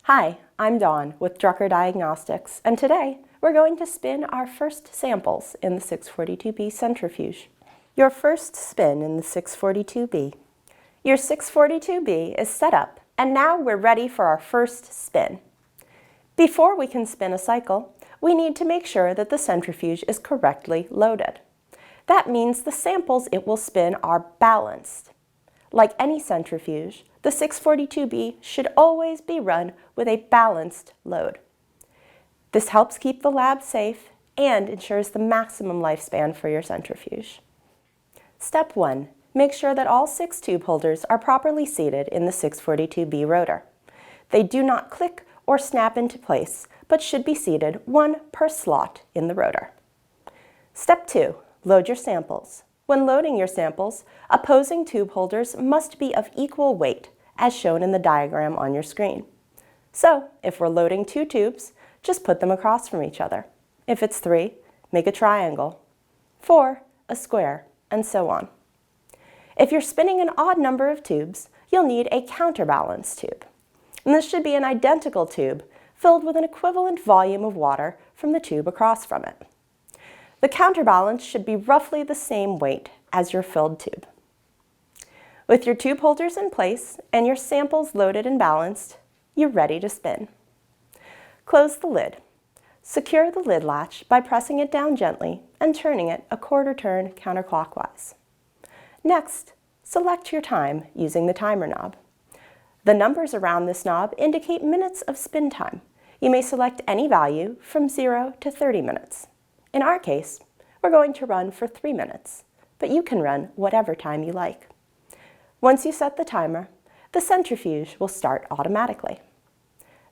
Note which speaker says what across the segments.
Speaker 1: Hi, I'm Dawn with Drucker Diagnostics, and today we're going to spin our first samples in the 642B centrifuge. Your first spin in the 642B. Your 642B is set up, and now we're ready for our first spin. Before we can spin a cycle, we need to make sure that the centrifuge is correctly loaded. That means the samples it will spin are balanced. Like any centrifuge, the 642B should always be run with a balanced load. This helps keep the lab safe and ensures the maximum lifespan for your centrifuge. Step 1. Make sure that all 6 tube holders are properly seated in the 642B rotor. They do not click or snap into place, but should be seated one per slot in the rotor. Step 2. Load your samples. When loading your samples, opposing tube holders must be of equal weight, as shown in the diagram on your screen. So, if we're loading 2 tubes, just put them across from each other. If it's 3, make a triangle. 4, a square, and so on. If you're spinning an odd number of tubes, you'll need a counterbalance tube. And this should be an identical tube filled with an equivalent volume of water from the tube across from it. The counterbalance should be roughly the same weight as your filled tube. With your tube holders in place and your samples loaded and balanced, you're ready to spin. Close the lid. Secure the lid latch by pressing it down gently and turning it a quarter turn counterclockwise. Next, select your time using the timer knob. The numbers around this knob indicate minutes of spin time. You may select any value from 0 to 30 minutes. In our case, we're going to run for 3 minutes, but you can run whatever time you like. Once you set the timer, the centrifuge will start automatically.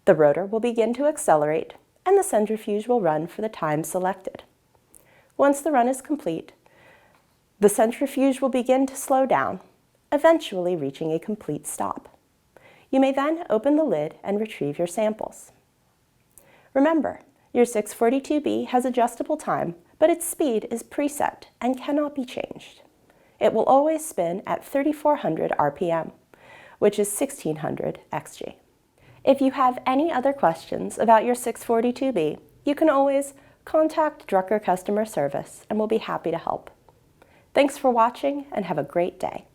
Speaker 1: The rotor will begin to accelerate, and the centrifuge will run for the time selected. Once the run is complete, the centrifuge will begin to slow down, eventually reaching a complete stop. You may then open the lid and retrieve your samples. Remember, your 642B has adjustable time, but its speed is preset and cannot be changed. It will always spin at 3,400 RPM, which is 1,600 XG. If you have any other questions about your 642B, you can always contact Drucker customer service and we'll be happy to help. Thanks for watching and have a great day.